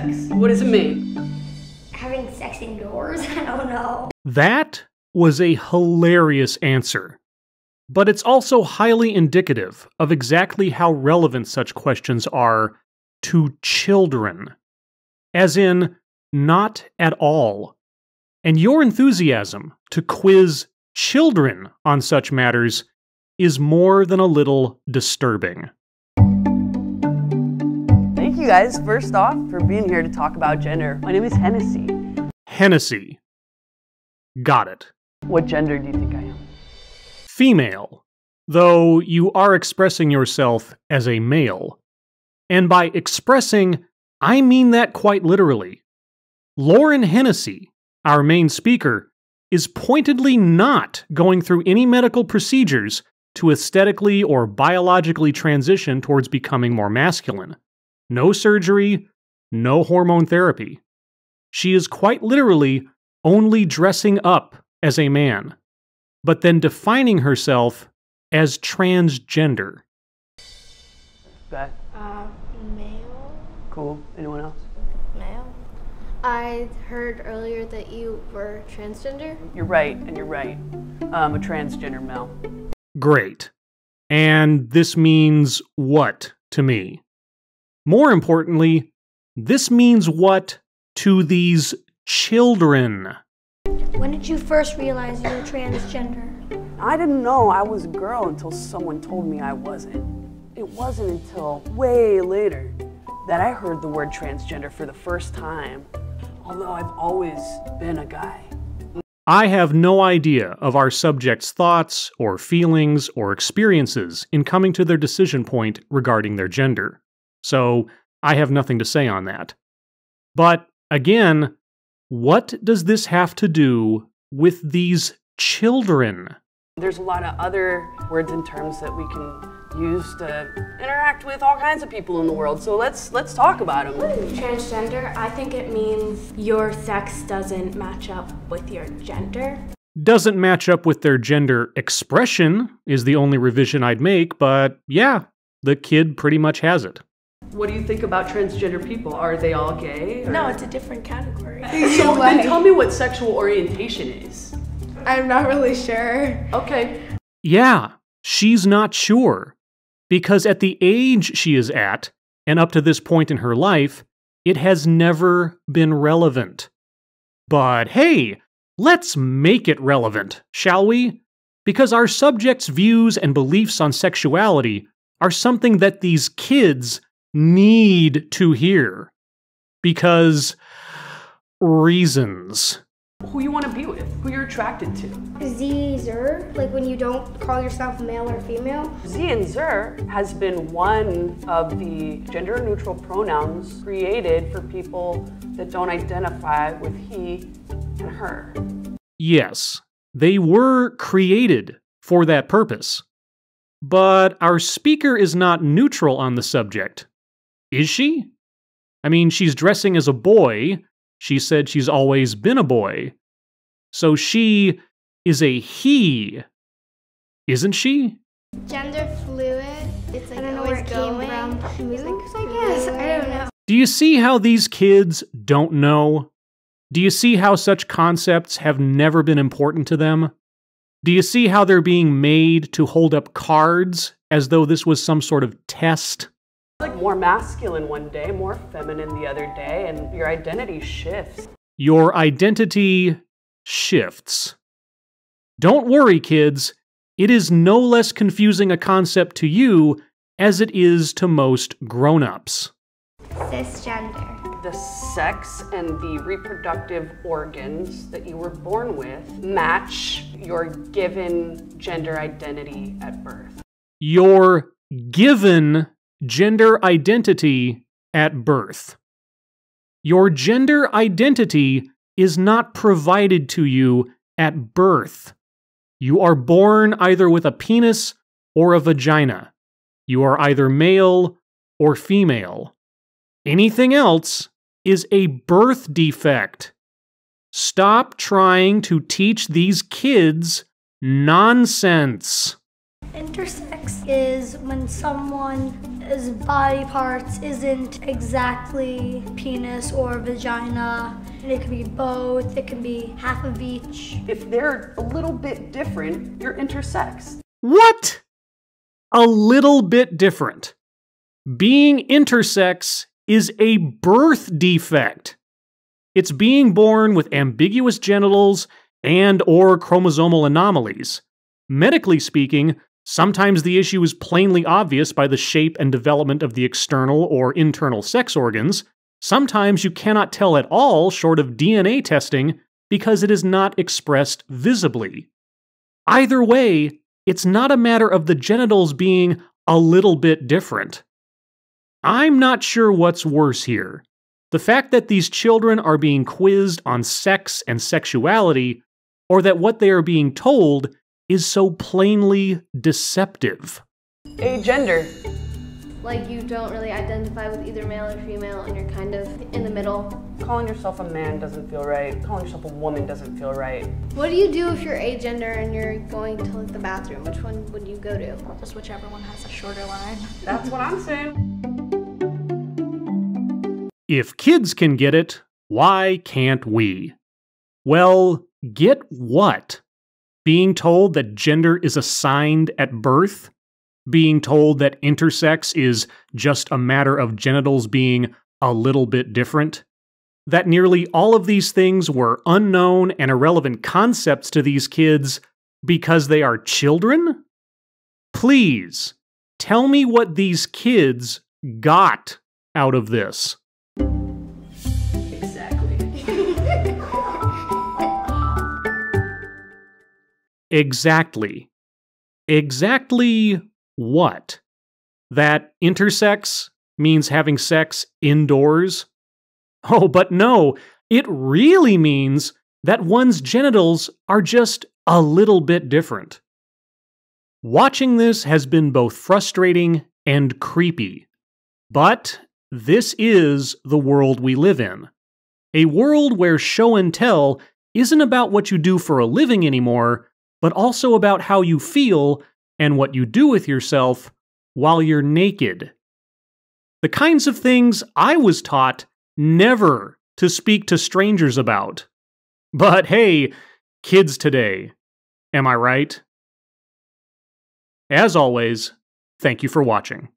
sex? What does it mean? Having sex indoors? I don't know. That was a hilarious answer. But it's also highly indicative of exactly how relevant such questions are to children. As in, not at all. And your enthusiasm to quiz children on such matters is more than a little disturbing. Thank you guys, first off, for being here to talk about gender. My name is Hennessy. Hennessy. Got it. What gender do you think I am? Female, though you are expressing yourself as a male. And by expressing, I mean that quite literally. Lauren Hennessy, our main speaker, is pointedly not going through any medical procedures to aesthetically or biologically transition towards becoming more masculine. No surgery, no hormone therapy. She is quite literally only dressing up as a man, but then defining herself as transgender. Beth? Male. Cool. Anyone else? Male. I heard earlier that you were transgender. You're right, and you're right. I'm a transgender male. Great. And this means what to me? More importantly, this means what to these children? When did you first realize you were transgender? I didn't know I was a girl until someone told me I wasn't. It wasn't until way later that I heard the word transgender for the first time, although I've always been a guy. I have no idea of our subject's thoughts or feelings or experiences in coming to their decision point regarding their gender, so I have nothing to say on that. But again, what does this have to do with these children? There's a lot of other words and terms that we can use to interact with all kinds of people in the world, so let's talk about them. Transgender, I think it means your sex doesn't match up with your gender. Doesn't match up with their gender expression is the only revision I'd make, but yeah, the kid pretty much has it. What do you think about transgender people? Are they all gay? No, it's a different category. So then tell me what sexual orientation is. I'm not really sure. Okay. Yeah, she's not sure. Because at the age she is at, and up to this point in her life, it has never been relevant. But hey, let's make it relevant, shall we? Because our subject's views and beliefs on sexuality are something that these kids need to hear. Because reasons. Who you want to be with, who you're attracted to. Z, Zer, like when you don't call yourself male or female. Z and Zer has been one of the gender-neutral pronouns created for people that don't identify with he and her. Yes, they were created for that purpose. But our speaker is not neutral on the subject. Is she? I mean, she's dressing as a boy. She said she's always been a boy. So she is a he, isn't she? Gender fluid. It's like I don't know where it came from. Moods, I guess. I don't know. Do you see how these kids don't know? Do you see how such concepts have never been important to them? Do you see how they're being made to hold up cards as though this was some sort of test? Like more masculine one day, more feminine the other day, and your identity shifts. Your identity shifts. Don't worry, kids. It is no less confusing a concept to you as it is to most grown-ups. Cisgender. The sex and the reproductive organs that you were born with match your given gender identity at birth. Your given gender identity at birth. Your gender identity is not provided to you at birth. You are born either with a penis or a vagina. You are either male or female. Anything else is a birth defect. Stop trying to teach these kids nonsense. Intersex. intersex is when someone's body parts isn't exactly penis or vagina. And it can be both, it can be half of each. If they're a little bit different, you're intersex. What? A little bit different. Being intersex is a birth defect. It's being born with ambiguous genitals and/or chromosomal anomalies. Medically speaking, sometimes the issue is plainly obvious by the shape and development of the external or internal sex organs. Sometimes you cannot tell at all short of DNA testing because it is not expressed visibly. Either way, it's not a matter of the genitals being a little bit different. I'm not sure what's worse here. The fact that these children are being quizzed on sex and sexuality, or that what they are being told is so plainly deceptive. Agender. Like you don't really identify with either male or female and you're kind of in the middle. Calling yourself a man doesn't feel right. Calling yourself a woman doesn't feel right. What do you do if you're agender and you're going to like, the bathroom? Which one would you go to? Just whichever one has a shorter line. That's what I'm saying. If kids can get it, why can't we? Well, get what? Being told that gender is assigned at birth? Being told that intersex is just a matter of genitals being a little bit different? That nearly all of these things were unknown and irrelevant concepts to these kids because they are children? Please, tell me what these kids got out of this. Exactly. Exactly what? That intersex means having sex indoors? Oh, but no, it really means that one's genitals are just a little bit different. Watching this has been both frustrating and creepy. But this is the world we live in. A world where show and tell isn't about what you do for a living anymore, but also about how you feel and what you do with yourself while you're naked. The kinds of things I was taught never to speak to strangers about. But hey, kids today, am I right? As always, thank you for watching.